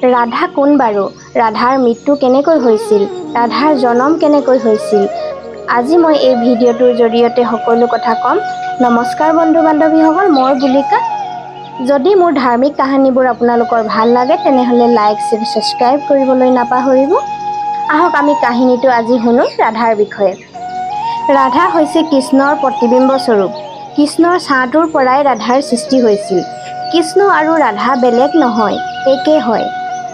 ৰাধা কোন বাৰু? ৰাধাৰ মৃত্যু কেনেকৈ হৈছিল? ৰাধাৰ জন্ম কেনেকৈ হৈছিল? আজি মই এই ভিডিঅ'টোৰ জৰিয়তে সকলো কথা ক'ম। নমস্কাৰ বন্ধু-বান্ধৱীসকল, মই বুলিকা। যদি মোৰ ধাৰ্মিক কাহিনীবোৰ আপোনালোকৰ ভাল লাগে তেনেহ'লে লাইক, শ্বেয়াৰ, ছাবস্ক্ৰাইব কৰিবলৈ নাপাহৰিব। আহক আমি কাহিনীটো আজি শুনো ৰাধাৰ বিষয়ে। ৰাধা হৈছে কৃষ্ণৰ প্ৰতিবিম্ব স্বৰূপ। কৃষ্ণৰ ছাঁটোৰ পৰাই ৰাধাৰ সৃষ্টি হৈছিল। কৃষ্ণ আৰু ৰাধা বেলেগ নহয়, একে হয়।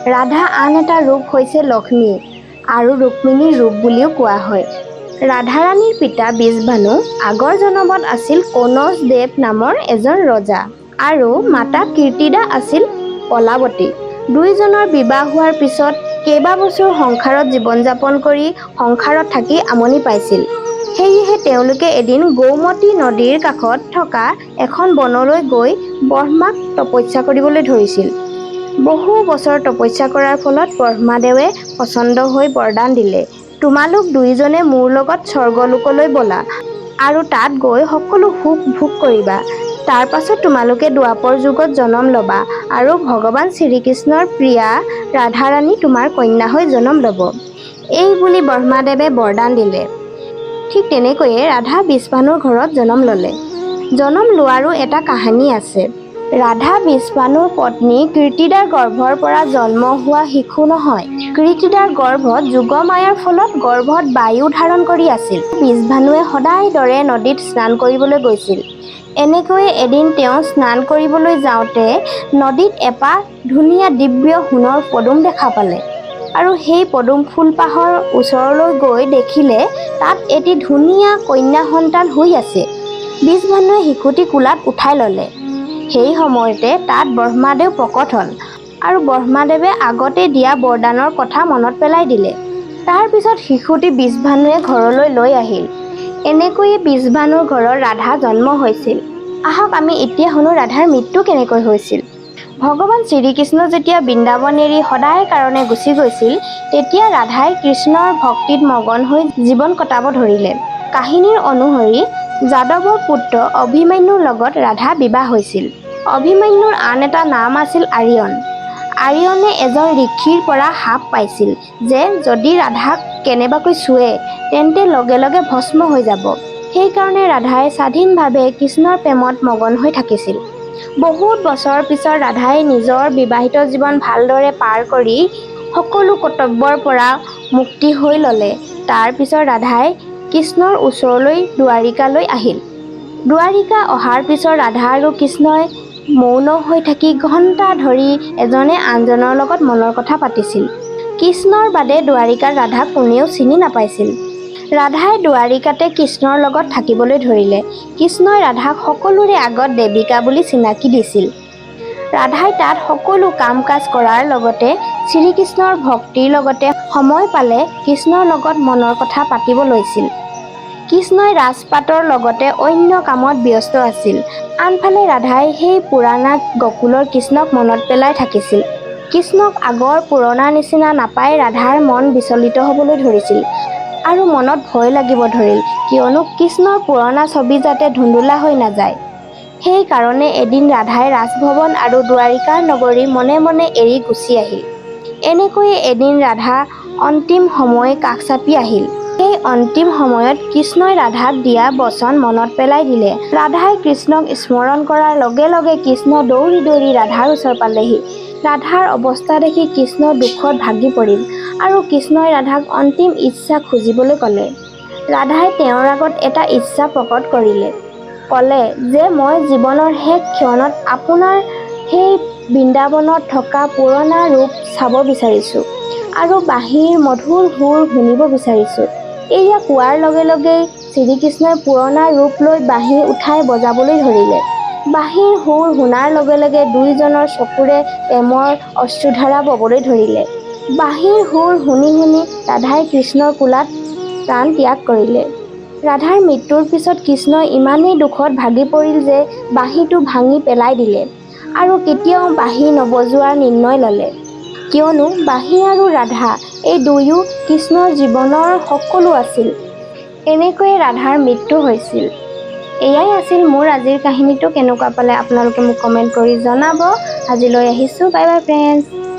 ৰাধা আন এটা ৰূপ হৈছে লক্ষ্মী আৰু ৰুক্মিণীৰ ৰূপ বুলিও কোৱা হয়। ৰাধাৰাণীৰ পিতা বৃষভানু আগৰ জনমত আছিল কনৌজ দেৱ নামৰ এজন ৰজা আৰু মাতা কীৰ্তিদা আছিল কলাৱতী। দুয়োজনৰ বিবাহ হোৱাৰ পিছত কেইবাবছৰ সংসাৰত জীৱন যাপন কৰি সংসাৰত থাকি আমনি পাইছিল। সেয়েহে তেওঁলোকে এদিন গৌমতী নদীৰ কাষত থকা এখন বনলৈ গৈ ব্ৰহ্মাক তপস্যা কৰিবলৈ ধৰিছিল। বহু বছৰ তপস্যা কৰাৰ ফলত ব্ৰহ্মাদেৱে পচন্দ হৈ বৰদান দিলে, তোমালোক দুয়োজনে মোৰ লগত স্বৰ্গলোকলৈ ব'লা আৰু তাত গৈ সকলো সুখ ভোগ কৰিবা। তাৰ পাছত তোমালোকে দ্বাপৰ যুগত জন্ম ল'বা আৰু ভগৱান শ্ৰীকৃষ্ণৰ প্ৰিয়া ৰাধাৰাণী তোমাৰ কন্যা হৈ জন্ম ল'ব। এই বুলি ব্ৰহ্মাদেৱে বৰদান দিলে। ঠিক তেনেকৈয়ে ৰাধা বৃষভানুৰ ঘৰত জন্ম ল'লে। জন্ম লোৱাৰো এটা কাহিনী আছে। ৰাধা বৃষভানুৰ পত্নী কীৰ্তিদাৰ গৰ্ভৰ পৰা জন্ম হোৱা শিশু নহয়। কীৰ্তিদাৰ গৰ্ভত যোগমায়াৰ ফলত গৰ্ভত বায়ু ধাৰণ কৰি আছিল। বৃষভানুৱে সদায় দৰে নদীত স্নান কৰিবলৈ গৈছিল। এনেকৈয়ে এদিন তেওঁ স্নান কৰিবলৈ যাওঁতে নদীত এপাহ ধুনীয়া দিব্য সোণৰ পদুম দেখা পালে আৰু সেই পদুম ফুলপাহৰ ওচৰলৈ গৈ দেখিলে তাত এটি ধুনীয়া কন্যা সন্তান শুই আছে। বৃষভানুৱে শিশুটি কোলাত উঠাই ল'লে। সেই সময়তে তাত ব্ৰহ্মাদেৱ প্ৰকট হ'ল আৰু ব্ৰহ্মাদেৱে আগতে দিয়া বৰদানৰ কথা মনত পেলাই দিলে। তাৰ পিছত শিশুটি বৃষভানুৱে ঘৰলৈ লৈ আহিল। এনেকৈয়ে বৃষভানুৰ ঘৰত ৰাধা জন্ম হৈছিল। আহক আমি এতিয়া শুনো ৰাধাৰ মৃত্যু কেনেকৈ হৈছিল। ভগৱান শ্ৰীকৃষ্ণ যেতিয়া বৃন্দাবন এৰি সদায় কাৰণে গুচি গৈছিল, তেতিয়া ৰাধাই কৃষ্ণৰ ভক্তিত মগন হৈ জীৱন কটাব ধৰিলে। কাহিনীৰ অনুসৰি যাদৱৰ পুত্ৰ অভিমন্যুৰ লগত ৰাধা বিবাহ হৈছিল। অভিমন্যুৰ আন এটা নাম আছিল আৰিয়ন। আৰিয়নে এজন ঋষিৰ পৰা শাপ পাইছিল যে যদি ৰাধাক কেনেবাকৈ চুৱে তেন্তে লগে লগে ভস্ম হৈ যাব। সেইকাৰণে ৰাধাই স্বাধীনভাৱে কৃষ্ণৰ প্ৰেমত মগন হৈ থাকিছিল। বহুত বছৰ পিছত ৰাধাই নিজৰ বিবাহিত জীৱন ভালদৰে পাৰ কৰি সকলো কৰ্তব্যৰ পৰা মুক্তি হৈ ল'লে। তাৰ পিছত ৰাধাই কৃষ্ণৰ ওচৰলৈ দ্বাৰিকালৈ আহিল। দ্বাৰিকা অহাৰ পিছত ৰাধা আৰু কৃষ্ণই মৌন হৈ থাকি ঘণ্টা ধৰি এজনে আনজনৰ লগত মনৰ কথা পাতিছিল। কৃষ্ণৰ বাদে দ্বাৰিকাত ৰাধাক কোনেও চিনি নাপাইছিল। ৰাধাই দ্বাৰিকাতে কৃষ্ণৰ লগত থাকিবলৈ ধৰিলে। কৃষ্ণই ৰাধাক সকলোৰে আগত দেৱিকা বুলি চিনাকি দিছিল। ৰাধাই তাত সকলো কাম-কাজ কৰাৰ লগতে শ্ৰীকৃষ্ণৰ ভক্তিৰ লগতে সময় পালে কৃষ্ণৰ লগত মনৰ কথা পাতিব লৈছিল। কৃষ্ণই ৰাজপাটৰ লগতে অন্য কামত ব্যস্ত আছিল। আনফালে ৰাধাই সেই পুৰণা গকুলৰ কৃষ্ণক মনত পেলাই থাকিছিল। কৃষ্ণক আগৰ পুৰণা নিচিনা নাপাই ৰাধাৰ মন বিচলিত হ'বলৈ ধৰিছিল আৰু মনত ভয় লাগিব ধৰিল, কিয়নো কৃষ্ণৰ পুৰণা ছবি যাতে ধুন্দুলা হৈ নাযায়। সেই কাৰণে এদিন ৰাধাই ৰাজভৱন আৰু দ্বাৰিকাৰ নগৰী মনে মনে এৰি গুচি আহিল। এনেকৈয়ে এদিন ৰাধা অন্তিম সময় কাষ চাপি আহিল। সেই অন্তিম সময়ত কৃষ্ণই ৰাধাক দিয়া বচন মনত পেলাই দিলে। ৰাধাই কৃষ্ণক স্মৰণ কৰাৰ লগে লগে কৃষ্ণ দৌৰি দৌৰি ৰাধাৰ ওচৰ পালেহি। ৰাধাৰ অৱস্থা দেখি কৃষ্ণ দুখত ভাগি পৰিল আৰু কৃষ্ণই ৰাধাক অন্তিম ইচ্ছা খুজিবলৈ ক'লে। ৰাধাই তেওঁৰ আগত এটা ইচ্ছা প্ৰকট কৰিলে। ক'লে যে মই জীৱনৰ শেষ ক্ষণত আপোনাৰ সেই বৃন্দাবনত থকা পুৰণা ৰূপ চাব বিচাৰিছোঁ আৰু বাঁহীৰ মধুৰ সুৰ শুনিব বিচাৰিছোঁ। এয়া কোৱাৰ লগে লগেই শ্ৰীকৃষ্ণই পুৰণা ৰূপ লৈ বাঁহী উঠাই বজাবলৈ ধৰিলে। বাঁহীৰ সুৰ শুনাৰ লগে লগে দুয়োজনৰ চকুৰে প্ৰেমৰ অশ্ৰুধাৰা ববলৈ ধৰিলে। বাঁহীৰ সুৰ শুনি শুনি ৰাধাই কৃষ্ণৰ কোলাত প্ৰাণ ত্যাগ কৰিলে। ৰাধাৰ মৃত্যুৰ পিছত কৃষ্ণ ইমানেই দুখত ভাগি পৰিল যে বাঁহীটো ভাঙি পেলাই দিলে আৰু কেতিয়াও বাঁহী নবজোৱাৰ নিৰ্ণয় ল'লে। কিয়নো বাঁহী আৰু ৰাধা এই দুয়ো কৃষ্ণৰ জীৱনৰ সকলো আছিল। এনেকৈয়ে ৰাধাৰ মৃত্যু হৈছিল। এয়াই আছিল মোৰ আজিৰ কাহিনীটো। কেনেকুৱা পালে আপোনালোকে মোক কমেণ্ট কৰি জনাব। আজিলৈ আহিছোঁ। Bye bye friends.